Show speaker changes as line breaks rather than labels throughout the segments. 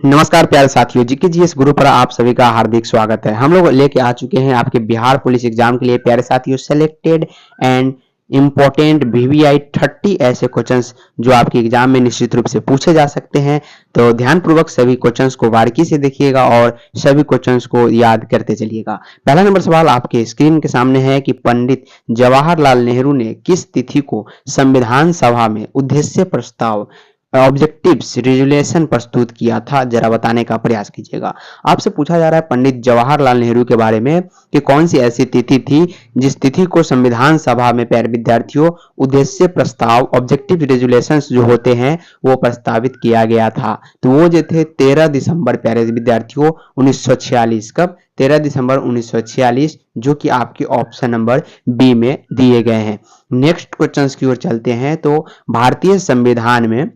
नमस्कार प्यारे साथियों, जीके जीएस गुरु पर आप सभी का हार्दिक स्वागत है। हम लोग लेके आ चुके हैं आपके बिहार पुलिस एग्जाम के लिए प्यारे साथियों सेलेक्टेड एंड इम्पोर्टेंट वीवीआई 30 ऐसे क्वेश्चंस जो आपके एग्जाम में निश्चित रूप से पूछे जा सकते हैं। तो ध्यानपूर्वक सभी क्वेश्चंस को बारीकी से देखिएगा और सभी क्वेश्चंस को याद करते चलिएगा। पहला नंबर सवाल आपके स्क्रीन के सामने है कि पंडित जवाहरलाल नेहरू ने किस तिथि को संविधान सभा में उद्देश्य प्रस्ताव ऑब्जेक्टिव्स रिजोल्यूशन प्रस्तुत किया था, जरा बताने का प्रयास कीजिएगा। आपसे पूछा जा रहा है पंडित जवाहरलाल नेहरू के बारे में कि कौन सी ऐसी तिथि थी जिस तिथि को संविधान सभा में प्यारे विद्यार्थियों उद्देश्य प्रस्ताव ऑब्जेक्टिव रेजुलेशंस जो होते हैं वो प्रस्तावित किया गया था। तो वो जो थे 13 दिसंबर प्यारे विद्यार्थियों 1946। कब? 13 दिसंबर 1946, जो कि आपके ऑप्शन नंबर बी में दिए गए हैं। नेक्स्ट क्वेश्चन की ओर चलते हैं। तो भारतीय संविधान में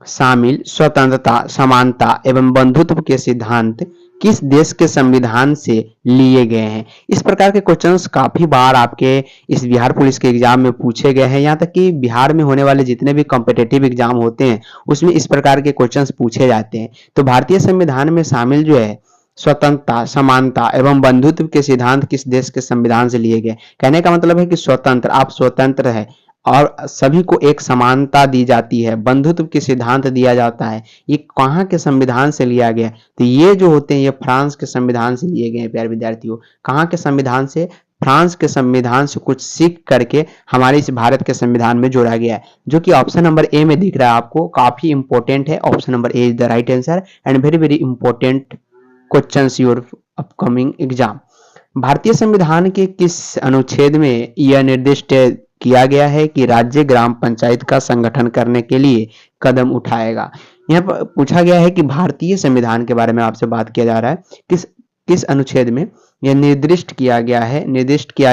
शामिल स्वतंत्रता, समानता एवं बंधुत्व के सिद्धांत किस देश के संविधान से लिए गए हैं? इस प्रकार के क्वेश्चंस काफी बार आपके इस बिहार पुलिस के एग्जाम में पूछे गए हैं। यहाँ तक कि बिहार में होने वाले जितने भी कॉम्पिटिटिव एग्जाम होते हैं उसमें इस प्रकार के क्वेश्चंस पूछे जाते हैं। तो भारतीय संविधान में शामिल जो है स्वतंत्रता, समानता एवं बंधुत्व के सिद्धांत किस देश के संविधान से लिए गए? कहने का मतलब है कि स्वतंत्र, आप स्वतंत्र है और सभी को एक समानता दी जाती है, बंधुत्व के सिद्धांत दिया जाता है। ये कहाँ के संविधान से लिया गया? तो ये जो होते हैं ये फ्रांस के संविधान से लिए गए हैं प्यारे विद्यार्थियों। कहाँ के संविधान से? फ्रांस के संविधान से कुछ सीख करके हमारे इस भारत के संविधान में जोड़ा गया है, जो कि ऑप्शन नंबर ए में दिख रहा है आपको। काफी इंपॉर्टेंट है। Option number A is the right answer and very very important questions your upcoming exam. भारतीय संविधान के किस अनुच्छेद में यह निर्दिष्ट किया गया है कि राज्य ग्राम पंचायत का संगठन करने के लिए कदम उठाएगा? यहाँ पर पूछा गया है कि भारतीय संविधान के बारे में आपसे बात किया जा रहा है। किस अनुच्छेद में यह निर्दिष्ट किया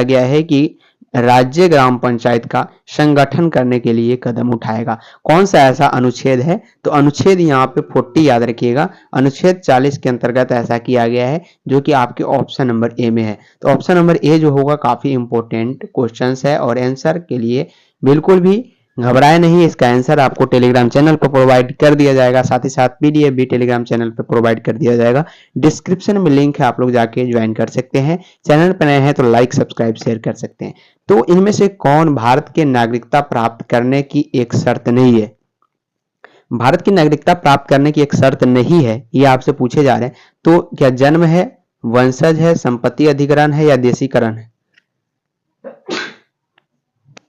गया है कि राज्य ग्राम पंचायत का संगठन करने के लिए कदम उठाएगा? कौन सा ऐसा अनुच्छेद है? तो अनुच्छेद यहाँ पे 40 याद रखिएगा। अनुच्छेद 40 के अंतर्गत ऐसा किया गया है, जो कि आपके ऑप्शन नंबर ए में है। तो ऑप्शन नंबर ए जो होगा काफी इंपॉर्टेंट क्वेश्चन है और आंसर के लिए बिल्कुल भी घबराए नहीं। इसका आंसर आपको टेलीग्राम चैनल पर प्रोवाइड कर दिया जाएगा, साथ ही साथ पीडीएफ भी टेलीग्राम चैनल पर प्रोवाइड कर दिया जाएगा। डिस्क्रिप्शन में लिंक है, आप लोग जाके ज्वाइन कर सकते हैं। चैनल पर नए हैं तो लाइक, सब्सक्राइब, शेयर कर सकते हैं। तो इनमें से कौन भारत के नागरिकता प्राप्त करने की एक शर्त नहीं है? भारत की नागरिकता प्राप्त करने की एक शर्त नहीं है, ये आपसे पूछे जा रहे हैं। तो क्या जन्म है, वंशज है, संपत्ति अधिग्रहण है या देशीकरण है?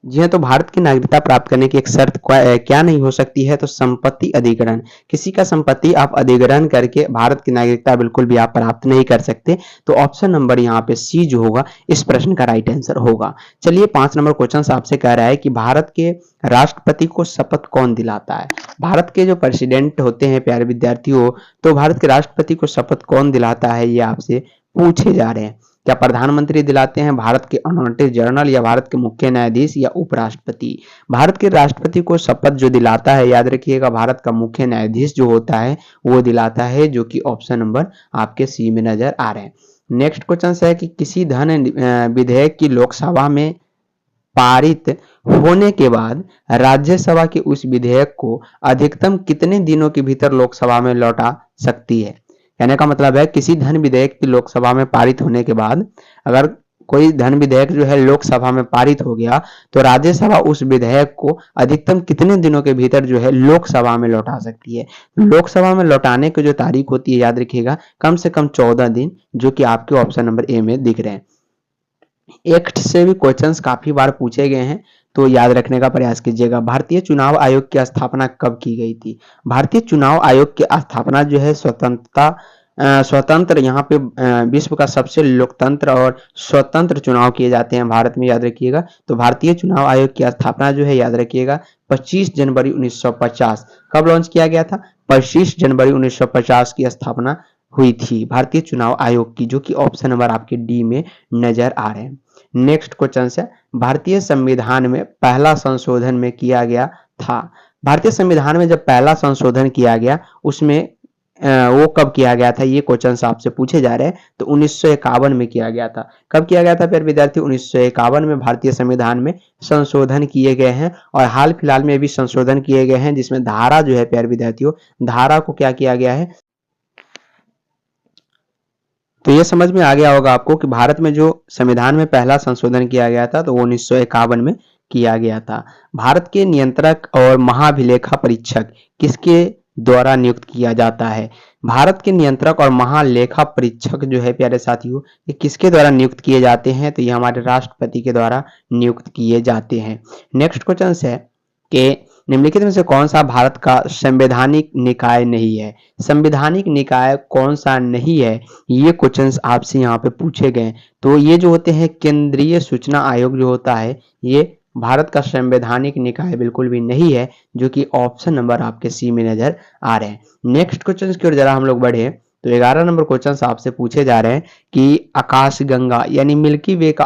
जी हाँ, तो भारत की नागरिकता प्राप्त करने की एक शर्त क्या नहीं हो सकती है? तो संपत्ति अधिग्रहण। किसी का संपत्ति आप अधिग्रहण करके भारत की नागरिकता बिल्कुल भी आप प्राप्त नहीं कर सकते। तो ऑप्शन नंबर यहाँ पे सी जो होगा इस प्रश्न का राइट आंसर होगा। चलिए 5 नंबर क्वेश्चन आपसे कह रहा है कि भारत के राष्ट्रपति को शपथ कौन दिलाता है? भारत के जो प्रेसिडेंट होते हैं प्यारे विद्यार्थियों, तो भारत के राष्ट्रपति को शपथ कौन दिलाता है, ये आपसे पूछे जा रहे हैं। क्या प्रधानमंत्री दिलाते हैं, भारत के अटॉर्नी जनरल या भारत के मुख्य न्यायाधीश या उपराष्ट्रपति? भारत के राष्ट्रपति को शपथ जो दिलाता है, याद रखिएगा, भारत का मुख्य न्यायाधीश जो होता है वो दिलाता है, जो कि ऑप्शन नंबर आपके सी में नजर आ रहे हैं। नेक्स्ट क्वेश्चन है कि किसी धन विधेयक की लोकसभा में पारित होने के बाद राज्यसभा के उस विधेयक को अधिकतम कितने दिनों के भीतर लोकसभा में लौटा सकती है? कहने का मतलब है किसी धन विधेयक की लोकसभा में पारित होने के बाद अगर कोई धन विधेयक जो है लोकसभा में पारित हो गया तो राज्यसभा उस विधेयक को अधिकतम कितने दिनों के भीतर जो है लोकसभा में लौटा सकती है? लोकसभा में लौटाने की जो तारीख होती है, याद रखिएगा, कम से कम 14 दिन, जो कि आपके ऑप्शन नंबर ए में दिख रहे हैं। एक्ट से भी क्वेश्चंस काफी बार पूछे गए हैं, तो याद रखने का प्रयास कीजिएगा। भारतीय चुनाव आयोग की स्थापना कब की गई थी? भारतीय चुनाव आयोग की स्थापना जो है स्वतंत्र यहाँ पे विश्व का सबसे लोकतंत्र और स्वतंत्र चुनाव किए जाते हैं भारत में, याद रखिएगा। तो भारतीय चुनाव आयोग की स्थापना जो है, याद रखिएगा, 25 जनवरी 1950। कब लॉन्च किया गया था? 25 जनवरी 1950 की स्थापना हुई थी भारतीय चुनाव आयोग की, जो कि ऑप्शन नंबर आपके डी में नजर आ रहे हैं। नेक्स्ट क्वेश्चन है, भारतीय संविधान में पहला संशोधन में किया गया था। भारतीय संविधान में जब पहला संशोधन किया गया उसमें वो कब किया गया था, ये क्वेश्चन आपसे पूछे जा रहे हैं। तो 1951 में किया गया था। कब किया गया था प्यारे विद्यार्थी? 1951 में भारतीय संविधान में संशोधन किए गए हैं और हाल फिलहाल में भी संशोधन किए गए हैं, जिसमें धारा जो है प्यारे विद्यार्थियों, धारा को क्या किया गया है, तो ये समझ में आ गया होगा आपको कि भारत में जो संविधान में पहला संशोधन किया गया था तो वो 1951 में किया गया था। भारत के नियंत्रक और महाभिलेखा परीक्षक किसके द्वारा नियुक्त किया जाता है? भारत के नियंत्रक और महालेखा परीक्षक जो है प्यारे साथियों, ये किसके द्वारा नियुक्त किए जाते हैं? तो ये हमारे राष्ट्रपति के द्वारा नियुक्त किए जाते हैं। नेक्स्ट क्वेश्चन है कि निम्नलिखित में से कौन सा भारत का संवैधानिक निकाय नहीं है? संवैधानिक निकाय कौन सा नहीं है, ये क्वेश्चंस आपसे यहाँ पे पूछे गए। तो ये जो होते हैं केंद्रीय सूचना आयोग जो होता है, ये भारत का संवैधानिक निकाय बिल्कुल भी नहीं है, जो कि ऑप्शन नंबर आपके सी में नजर आ रहे हैं। नेक्स्ट क्वेश्चन की ओर जरा हम लोग बढ़े तो 11 नंबर क्वेश्चन आपसे पूछे जा रहे हैं कि आकाशगंगा यानी मिल्की वे का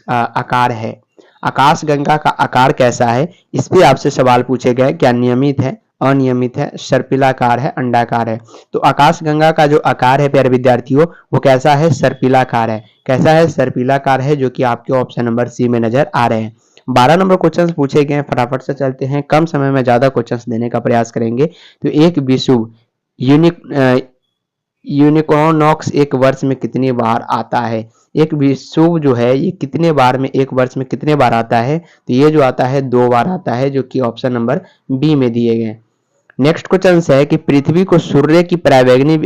आकार है। आकाशगंगा का आकार कैसा है, इस पे आपसे सवाल पूछे गए। क्या नियमित है, अनियमित है, सर्पिलाकार है, अंडाकार है? तो आकाशगंगा का जो आकार है प्यारे विद्यार्थियों वो कैसा है? सर्पिलाकार है। कैसा है? सर्पिलाकार है, जो कि आपके ऑप्शन नंबर सी में नजर आ रहे हैं। 12 नंबर क्वेश्चन पूछे गए, फटाफट से चलते हैं, कम समय में ज्यादा क्वेश्चन देने का प्रयास करेंगे। तो एक विषुव यूनिकॉर्नॉक्स एक वर्ष में कितनी बार आता है? एक विषुव जो है ये कितने बार में, एक वर्ष में कितने बार आता है? तो ये जो आता है 2 बार आता है, जो कि ऑप्शन नंबर बी में दिए गए। नेक्स्ट क्वेश्चन है कि पृथ्वी को सूर्य की परावैंगनी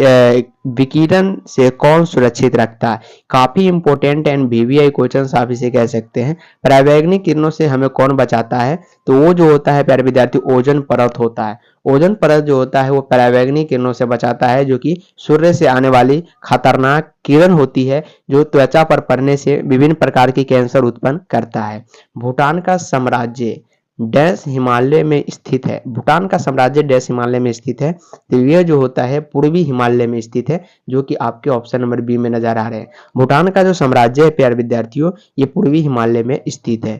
विकिरण से कौन सुरक्षित रखता है? काफी इंपॉर्टेंट एंड वीवीआई क्वेश्चन आप इसे कह सकते हैं। परावैंगनी किरणों से हमें कौन बचाता है? तो वो जो होता है प्यारे विद्यार्थी ओजोन परत होता है। ओजोन परत जो होता है वो परावैंगनी किरणों से बचाता है, जो कि सूर्य से आने वाली खतरनाक किरण होती है, जो त्वचा पर पड़ने से विभिन्न प्रकार की कैंसर उत्पन्न करता है। भूटान का साम्राज्य डैश हिमालय में स्थित है। भूटान का साम्राज्य डैश हिमालय में स्थित है। तो यह जो होता है पूर्वी हिमालय में स्थित है, जो कि आपके ऑप्शन नंबर बी में नजर आ रहे हैं। भूटान का जो साम्राज्य है प्यारे विद्यार्थियों, ये पूर्वी हिमालय में स्थित है।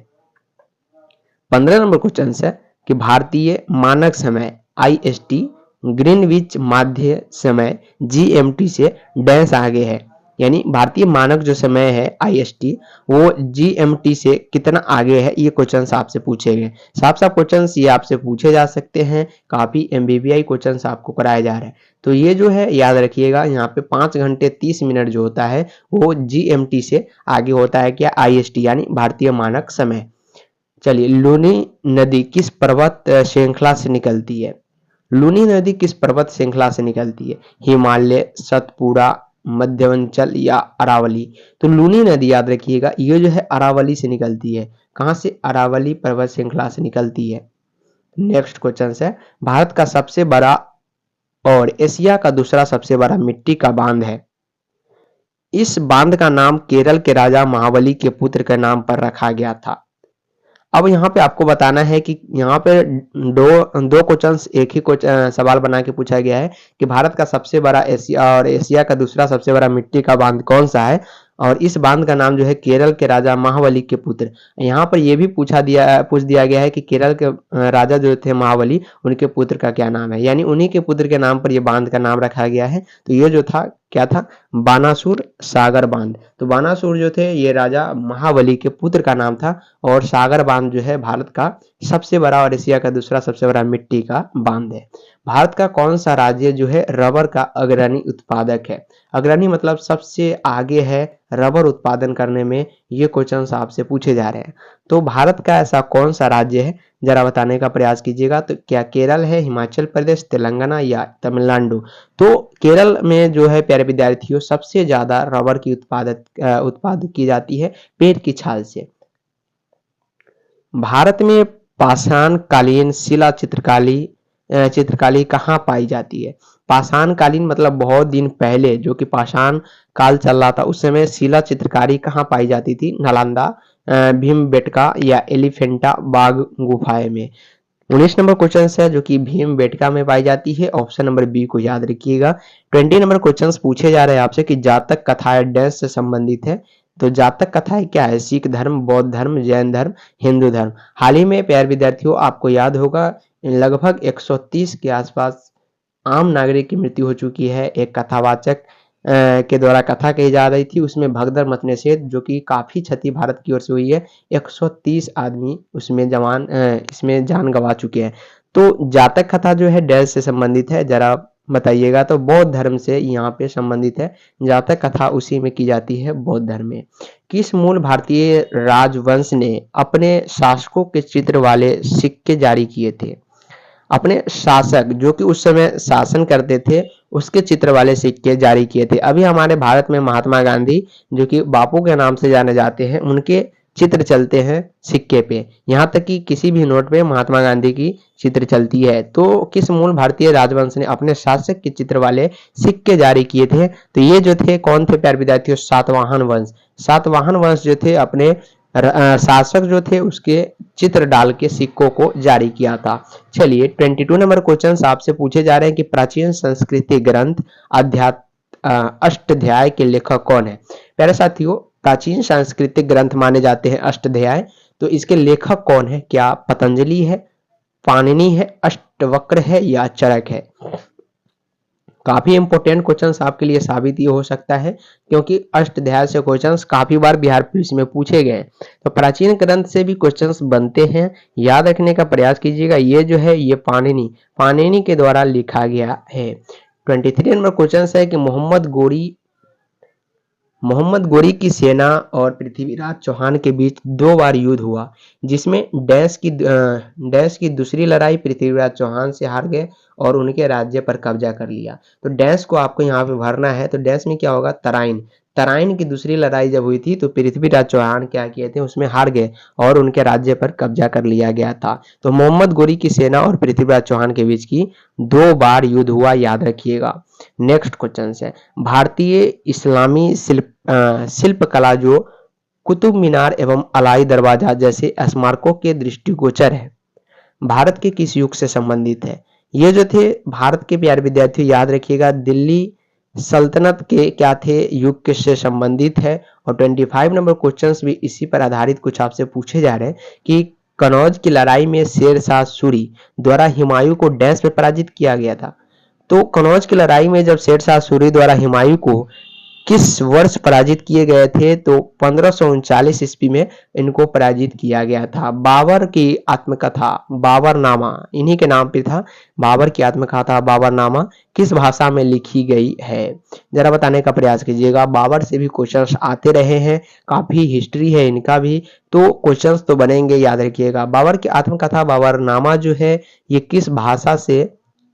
15 नंबर क्वेश्चन है कि भारतीय मानक समय IST ग्रीनविच माध्य समय GMT से डैश आगे है। यानी भारतीय मानक जो समय है IST वो GMT से कितना आगे है, ये क्वेश्चन आपसे पूछे गए। साफ साफ क्वेश्चन ये आपसे पूछे जा सकते हैं, काफी MBBI क्वेश्चन आपको कराए जा रहे हैं। तो ये जो है याद रखिएगा, यहाँ पे 5 घंटे 30 मिनट जो होता है वो GMT से आगे होता है। क्या? IST यानी भारतीय मानक समय। चलिए, लूनी नदी किस पर्वत श्रृंखला से निकलती है? लूनी नदी किस पर्वत श्रृंखला से निकलती है? हिमालय, सतपुड़ा, मध्यांचल या अरावली? तो लूनी नदी याद रखिएगा, ये जो है अरावली से निकलती है। कहां से? अरावली पर्वत श्रृंखला से निकलती है। नेक्स्ट क्वेश्चन है, भारत का सबसे बड़ा और एशिया का दूसरा सबसे बड़ा मिट्टी का बांध है। इस बांध का नाम केरल के राजा महाबली के पुत्र के नाम पर रखा गया था। अब यहाँ पे आपको बताना है कि यहाँ पे दो क्वेश्चंस एक ही सवाल बना के पूछा गया है कि भारत का सबसे बड़ा एशिया और एशिया का दूसरा सबसे बड़ा मिट्टी का बांध कौन सा है, और इस बांध का नाम जो है केरल के राजा महाबली के पुत्र। यहाँ पर यह भी पूछ दिया गया है कि केरल के राजा जो थे महाबली, उनके पुत्र का क्या नाम है, यानी उन्हीं के पुत्र के नाम पर यह बांध का नाम रखा गया है। तो ये जो था क्या था? बानासुर सागर बांध। तो बानासुर जो थे ये राजा महाबली के पुत्र का नाम था, और सागर बांध जो है भारत का सबसे बड़ा और एशिया का दूसरा सबसे बड़ा मिट्टी का बांध है। भारत का कौन सा राज्य जो है रबर का अग्रणी उत्पादक है? अग्रणी मतलब सबसे आगे है रबर उत्पादन करने में, ये क्वेश्चन आपसे पूछे जा रहे हैं। तो भारत का ऐसा कौन सा राज्य है, जरा बताने का प्रयास कीजिएगा। तो क्या केरल है, हिमाचल प्रदेश, तेलंगाना या तमिलनाडु? तो केरल में जो है प्यारे विद्यार्थियों सबसे ज्यादा रबर की उत्पादन की जाती है पेड़ की छाल से। भारत में पाषाण कालीन शिला चित्रकारी कहाँ पाई जाती है? पाषाण कालीन मतलब बहुत दिन पहले, जो कि पाषाण काल चल रहा था उस समय शिला चित्रकारी कहाँ पाई जाती थी? नालंदा, भीमबेटका या एलिफेंटा बाग गुफाएं में। 19 नंबर क्वेश्चन है जो कि भीमबेटका में पाई जाती है, ऑप्शन नंबर बी को याद रखिएगा। 20 नंबर क्वेश्चन पूछे जा रहे हैं आपसे कि जातक कथाएं डैश से संबंधित है। तो जातक कथाएं क्या है? सिख धर्म, बौद्ध धर्म, जैन धर्म, हिंदू धर्म। हाल ही में प्यारे विद्यार्थियों आपको याद होगा लगभग 130 के आसपास आम नागरिक की मृत्यु हो चुकी है। एक कथावाचक के द्वारा कथा कही जा रही थी, उसमें भगदड़ मचने से जो कि काफी क्षति भारत की ओर से हुई है। 130 आदमी उसमें इसमें जान गंवा चुके हैं। तो जातक कथा जो है डैश से संबंधित है, जरा बताइएगा। तो बौद्ध धर्म से यहाँ पे संबंधित है। जातक कथा उसी में की जाती है, बौद्ध धर्म में। किस मूल भारतीय राजवंश ने अपने शासकों के चित्र वाले सिक्के जारी किए थे? अपने शासक जो कि उस समय शासन करते थे उसके चित्र वाले सिक्के जारी किए थे। अभी हमारे भारत में महात्मा गांधी जो कि बापू के नाम से जाने जाते हैं, उनके चित्र चलते हैं सिक्के पे। यहाँ तक कि किसी भी नोट पे महात्मा गांधी की चित्र चलती है। तो किस मूल भारतीय राजवंश ने अपने शासक के चित्र वाले सिक्के जारी किए थे? तो ये जो थे कौन थे प्यारे विद्यार्थियों? सातवाहन वंश। सातवाहन वंश जो थे अपने शासक जो थे उसके चित्र डाल के सिक्कों को जारी किया था। चलिए 22 नंबर क्वेश्चन आपसे पूछे जा रहे हैं कि प्राचीन संस्कृति ग्रंथ अष्टाध्याय के लेखक कौन है? प्यारे साथियों, प्राचीन सांस्कृतिक ग्रंथ माने जाते हैं अष्टाध्याय। तो इसके लेखक कौन है? क्या पतंजलि है, पाणिनि है, अष्टवक्र है या चरक है? काफी इंपॉर्टेंट क्वेश्चंस आपके लिए साबित ये हो सकता है क्योंकि अष्टाध्याय से क्वेश्चंस काफी बार बिहार पुलिस में पूछे गए। तो प्राचीन ग्रंथ से भी क्वेश्चंस बनते हैं, याद रखने का प्रयास कीजिएगा। ये जो है ये पाणिनि के द्वारा लिखा गया है। 23 नंबर क्वेश्चन है कि मोहम्मद गोरी की सेना और पृथ्वीराज चौहान के बीच 2 बार युद्ध हुआ, जिसमें डैश की दूसरी लड़ाई पृथ्वीराज चौहान से हार गए और उनके राज्य पर कब्जा कर लिया। तो डैश को आपको यहाँ पे भरना है। तो डैश में क्या होगा? तराइन की दूसरी लड़ाई जब हुई थी तो पृथ्वीराज चौहान क्या किए थे? उसमें हार गए और उनके राज्य पर कब्जा कर लिया गया था। तो मोहम्मद गोरी की सेना और पृथ्वीराज चौहान के बीच की 2 बार युद्ध हुआ, याद रखिएगा। नेक्स्ट क्वेश्चन है भारतीय इस्लामी शिल्प कला जो कुतुब मीनार एवं अलाई दरवाजा जैसे स्मारकों के दृष्टिगोचर है, भारत के किस युग से संबंधित है? ये जो थे भारत के प्यारे विद्यार्थियों याद रखिएगा, दिल्ली सल्तनत के क्या थे? युग के से संबंधित है। और 25 नंबर क्वेश्चंस भी इसी पर आधारित कुछ आपसे पूछे जा रहे हैं कि कनौज की लड़ाई में शेर शाह सूरी द्वारा हुमायूं को डैश में पराजित किया गया था। तो कनौज की लड़ाई में जब शेर शाह सूरी द्वारा हुमायूं को किस वर्ष पराजित किए गए थे? तो 1539 ईस्वी में इनको पराजित किया गया था। बाबर की आत्मकथा बाबरनामा इन्हीं के नाम पे था। बाबर की आत्मकथा बाबरनामा किस भाषा में लिखी गई है? जरा बताने का प्रयास कीजिएगा। बाबर से भी क्वेश्चंस आते रहे हैं, काफी हिस्ट्री है इनका भी, तो क्वेश्चंस तो बनेंगे, याद रखिएगा। बाबर की आत्मकथा बाबरनामा जो है ये किस भाषा से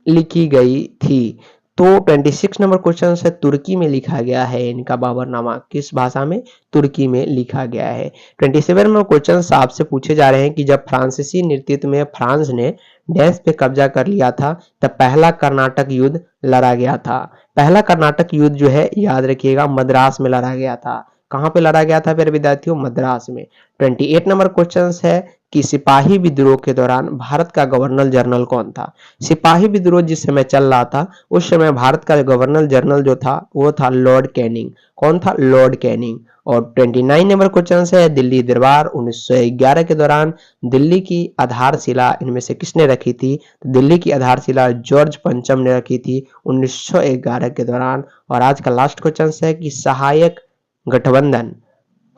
लिखी गई थी? तो 26 नंबर क्वेश्चन है तुर्की में लिखा गया है इनका बाबरनामा। किस भाषा में? तुर्की में लिखा गया है। 27 नंबर क्वेश्चन आपसे पूछे जा रहे हैं कि जब फ्रांसीसी नेतृत्व में फ्रांस ने डैश पे कब्जा कर लिया था तब पहला कर्नाटक युद्ध लड़ा गया था। पहला कर्नाटक युद्ध जो है याद रखिएगा मद्रास में लड़ा गया था। कहां पे लड़ा गया था मेरे विद्यार्थियों? मद्रास में। 28 नंबर क्वेश्चन है कि सिपाही विद्रोह के दौरान भारत का गवर्नर जनरल कौन था? सिपाही विद्रोह जिस समय चल रहा था उस समय भारत का गवर्नर जनरल जो था वो था लॉर्ड कैनिंग। कौन था? Lord Canning. और 29 नंबर क्वेश्चन है दिल्ली दरबार 1911 के दौरान दिल्ली की आधारशिला इनमें से किसने रखी थी? तो दिल्ली की आधारशिला जॉर्ज पंचम ने रखी थी 1911 के दौरान। और आज का लास्ट क्वेश्चन है कि सहायक गठबंधन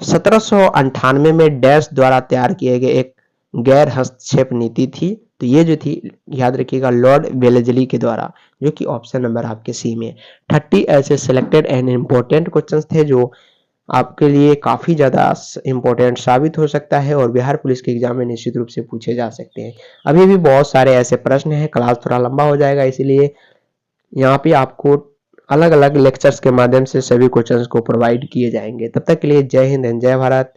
1798 में डैश द्वारा तैयार किए गए एक गैर हस्तक्षेप नीति थी। तो ये जो थी याद रखिएगा लॉर्ड वेलेस्ली के द्वारा, जो कि ऑप्शन नंबर आपके सी में। 30 ऐसे सिलेक्टेड एंड इम्पोर्टेंट क्वेश्चंस थे जो आपके लिए काफी ज्यादा इंपॉर्टेंट साबित हो सकता है और बिहार पुलिस के एग्जाम में निश्चित रूप से पूछे जा सकते हैं। अभी भी बहुत सारे ऐसे प्रश्न हैं, क्लास थोड़ा लंबा हो जाएगा इसलिए यहाँ पे आपको अलग अलग लेक्चर्स के माध्यम से सभी क्वेश्चंस को प्रोवाइड किए जाएंगे। तब तक के लिए जय हिंद एंड जय भारत।